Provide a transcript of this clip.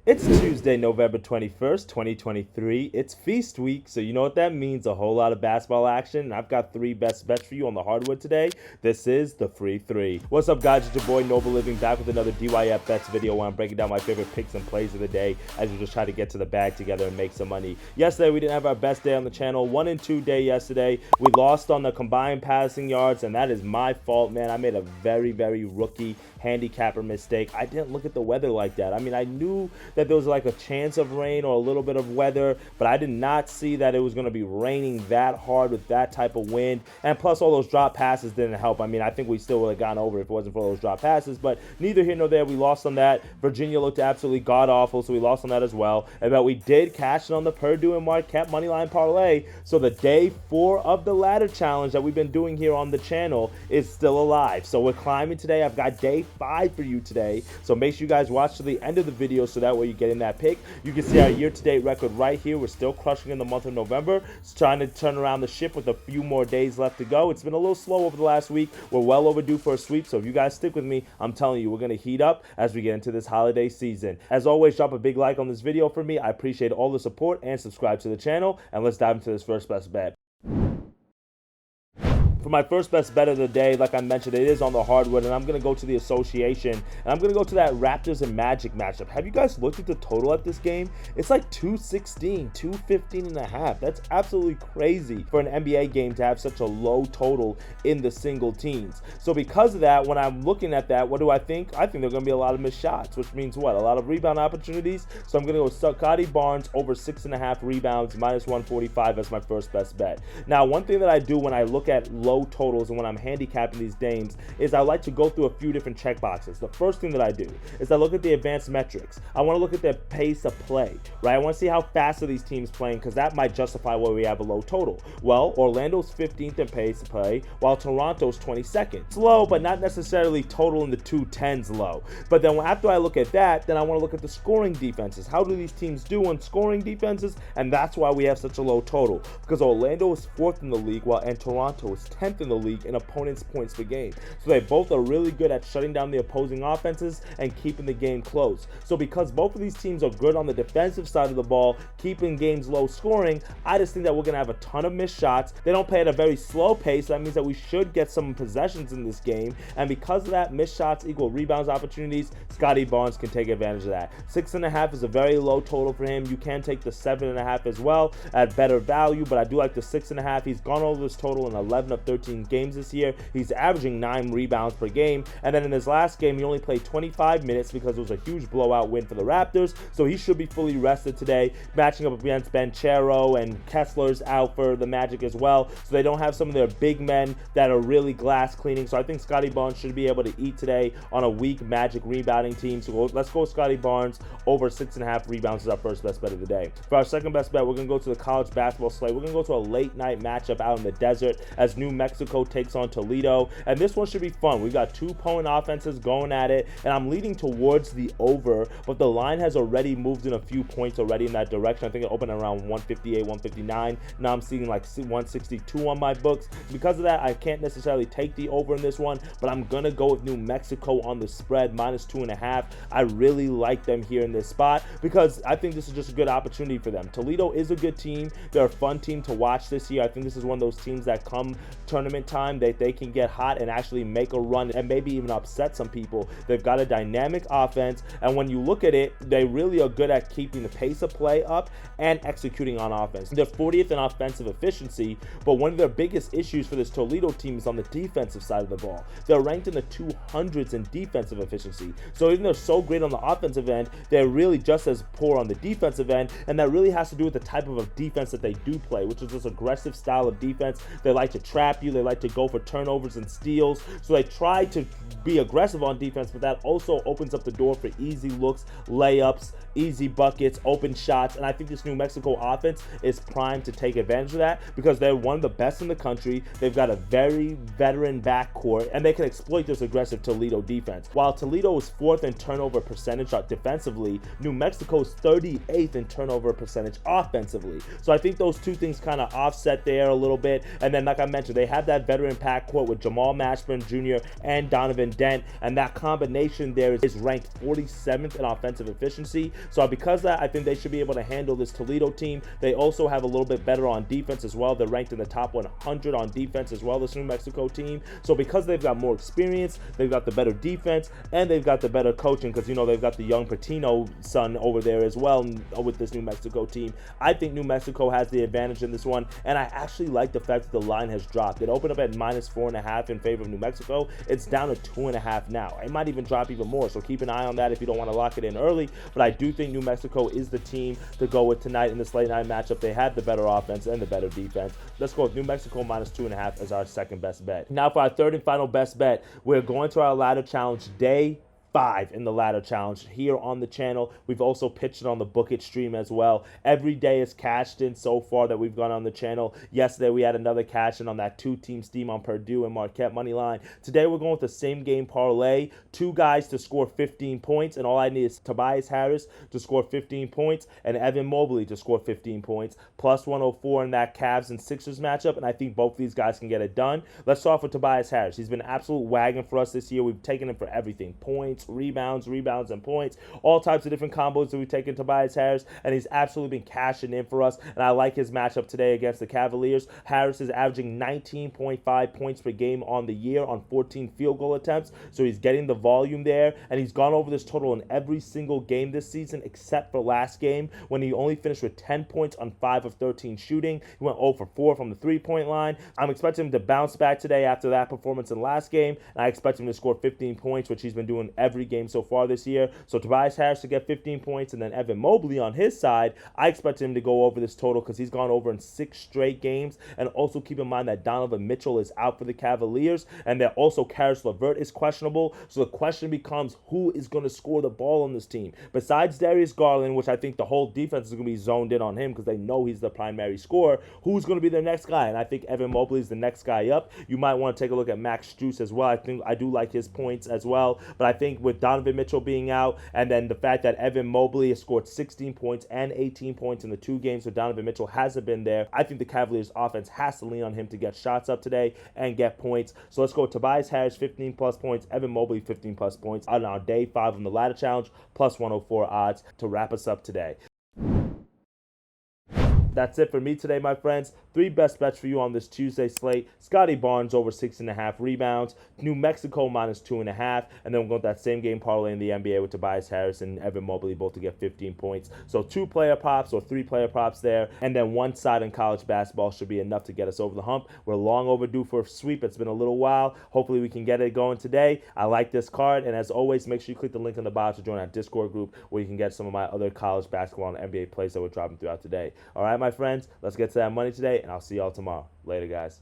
It's Tuesday, November 21st, 2023. It's feast week, so you know what that means, a whole lot of basketball action. And I've got three best bets for you on the hardwood today. This is the free three. What's up, guys? It's your boy Noble Living back with another DYF Bets video where I'm breaking down my favorite picks and plays of the day as we just try to get to the bag together and make some money. Yesterday, we didn't have our best day on the channel. 1 and 2 day yesterday. We lost on the combined passing yards, and that is my fault, man. I made a very rookie handicapper mistake. I didn't look at the weather like that. I mean, I knew that there was like a chance of rain or a little bit of weather, but I did not see that it was going to be raining that hard with that type of wind. And plus, all those drop passes didn't help. I mean, I think we still would have gone over if it wasn't for those drop passes, but neither here nor there. We lost on that. Virginia looked absolutely god awful, so we lost on that as well. But we did cash it on the Purdue and Marquette moneyline parlay. So the day 4 of the ladder challenge that we've been doing here on the channel is still alive. So we're climbing today. I've got day 5 for you today, so make sure you guys watch to the end of the video so that way you get in that pick. You can see our year-to-date record right here. We're still crushing in the month of November. It's trying to turn around the ship with a few more days left to go. It's been a little slow over the last week. We're well overdue for a sweep, so if you guys stick with me, I'm telling you, we're going to heat up as we get into this holiday season. As always, drop a big like on this video for me. I appreciate all the support, and subscribe to the channel, and let's dive into this first best bet. For my first best bet of the day, like I mentioned, it is on the hardwood, and I'm going to go to the association, and I'm going to go to that Raptors and Magic matchup. Have you guys looked at the total at this game? It's like 216, 215 and a half. That's absolutely crazy for an NBA game to have such a low total in the single teams. So because of that, when I'm looking at that, what do I think? I think there are going to be a lot of missed shots, which means what? A lot of rebound opportunities. So I'm going to go Scotty Barnes over 6.5 rebounds, minus 145 as my first best bet. Now, one thing that I do when I look at low totals and when I'm handicapping these games is I like to go through a few different check boxes. The first thing that I do is I look at the advanced metrics. I want to look at their pace of play, right? I want to see how fast are these teams playing, because that might justify why we have a low total. Well, Orlando's 15th in pace of play, while Toronto's 22nd. Slow, but not necessarily total in the 210s low. But then after I look at that, then I want to look at the scoring defenses. How do these teams do on scoring defenses? And that's why we have such a low total, because Orlando is 4th in the league, while Toronto is 10th in the league in opponents' points per game. So they both are really good at shutting down the opposing offenses and keeping the game close. So because both of these teams are good on the defensive side of the ball, keeping games low scoring, I just think that we're going to have a ton of missed shots. They don't play at a very slow pace. So that means that we should get some possessions in this game. And because of that, missed shots equal rebounds opportunities. Scotty Barnes can take advantage of that. 6.5 is a very low total for him. You can take the 7.5 as well at better value, but I do like the 6.5. He's gone over this total in 11 of 13 games this year. He's averaging 9 rebounds per game, and then in his last game he only played 25 minutes because it was a huge blowout win for the Raptors, so he should be fully rested today, matching up against Banchero, and Kessler's out for the Magic as well, so they don't have some of their big men that are really glass cleaning. So I think Scotty Barnes should be able to eat today on a weak Magic rebounding team. So let's go Scotty Barnes over 6.5 rebounds is our first best bet of the day. For our second best bet, we're going to go to the college basketball slate. We're going to go to a late night matchup out in the desert as New Mexico takes on Toledo, and this one should be fun. We've got two opponent offenses going at it, and I'm leading towards the over, but the line has already moved in a few points already in that direction. I think it opened around 158, 159. Now I'm seeing like 162 on my books. Because of that, I can't necessarily take the over in this one, but I'm gonna go with New Mexico on the spread, minus 2.5. I really like them here in this spot because I think this is just a good opportunity for them. Toledo is a good team. They're a fun team to watch this year. I think this is one of those teams that come tournament time that they can get hot and actually make a run and maybe even upset some people. They've got a dynamic offense, and when you look at it, they really are good at keeping the pace of play up and executing on offense. They're 40th in offensive efficiency, but one of their biggest issues for this Toledo team is on the defensive side of the ball. They're ranked in the 200s in defensive efficiency. So even though they're so great on the offensive end, they're really just as poor on the defensive end, and that really has to do with the type of defense that they do play, which is this aggressive style of defense. They like to trap you, they like to go for turnovers and steals, so they try to be aggressive on defense, but that also opens up the door for easy looks, layups, easy buckets, open shots, and I think this New Mexico offense is primed to take advantage of that because they're one of the best in the country. They've got a very veteran backcourt, and they can exploit this aggressive Toledo defense. While Toledo is 4th in turnover percentage defensively, New Mexico is 38th in turnover percentage offensively. So I think those two things kind of offset there a little bit, and then like I mentioned, they have that veteran backcourt with Jamal Mashburn Jr. and Donovan Dent, and that combination there is ranked 47th in offensive efficiency. So because of that, I think they should be able to handle this Toledo team. They also have a little bit better on defense as well. They're ranked in the top 100 on defense as well, this New Mexico team. So because they've got more experience, they've got the better defense, and they've got the better coaching, because you know they've got the young Patino son over there as well with this New Mexico team. I think New Mexico has the advantage in this one, and I actually like the fact that the line has dropped. It opened up at -4.5 in favor of New Mexico. It's down to 2.5 now. It might even drop even more, so keep an eye on that if you don't want to lock it in early. But I do think New Mexico is the team to go with tonight in this late night matchup. They have the better offense and the better defense. Let's go with New Mexico -2.5 as our second best bet. Now for our third and final best bet, we're going to our ladder challenge day 5 in the ladder challenge here on the channel. We've also pitched it on the Book It stream as well. Every day is cashed in so far that we've gone on the channel. Yesterday we had another cash in on that 2-team steam on Purdue and Marquette money line. Today we're going with the same game parlay. 2 guys to score 15 points, and all I need is Tobias Harris to score 15 points and Evan Mobley to score 15 points, plus 104 in that Cavs and Sixers matchup, and I think both these guys can get it done. Let's start off with Tobias Harris. He's been an absolute wagon for us this year. We've taken him for everything: points, rebounds, and points, all types of different combos that we've taken Tobias Harris, and he's absolutely been cashing in for us, and I like his matchup today against the Cavaliers. Harris is averaging 19.5 points per game on the year on 14 field goal attempts, so he's getting the volume there, and he's gone over this total in every single game this season except for last game when he only finished with 10 points on 5 of 13 shooting. He went 0 for 4 from the three-point line. I'm expecting him to bounce back today after that performance in last game, and I expect him to score 15 points, which he's been doing every game so far this year. So Tobias Harris to get 15 points, and then Evan Mobley on his side, I expect him to go over this total because he's gone over in 6 straight games. And also keep in mind that Donovan Mitchell is out for the Cavaliers, and that also Karis LeVert is questionable. So the question becomes, who is going to score the ball on this team? Besides Darius Garland, which I think the whole defense is going to be zoned in on him because they know he's the primary scorer, who's going to be their next guy? And I think Evan Mobley is the next guy up. You might want to take a look at Max Strus as well. I do like his points as well, but I think with Donovan Mitchell being out, and then the fact that Evan Mobley has scored 16 points and 18 points in the 2 games, so Donovan Mitchell hasn't been there, I think the Cavaliers offense has to lean on him to get shots up today and get points. So let's go with Tobias Harris 15 plus points, Evan Mobley 15 plus points on our day 5 on the ladder challenge, plus 104 odds to wrap us up today. That's it for me today, my friends. 3 best bets for you on this Tuesday slate: Scotty Barnes over 6.5 rebounds, New Mexico -2.5, and then we'll go with that same game parlay in the NBA with Tobias Harris and Evan Mobley both to get 15 points. So 2 player props or 3 player props there, and then 1 side in college basketball should be enough to get us over the hump. We're long overdue for a sweep. It's been a little while. Hopefully we can get it going today. I like this card, and as always, make sure you click the link in the bio to join our Discord group where you can get some of my other college basketball and NBA plays that we're dropping throughout the day. All right, my friends, let's get to that money today, and I'll see y'all tomorrow. Later, guys.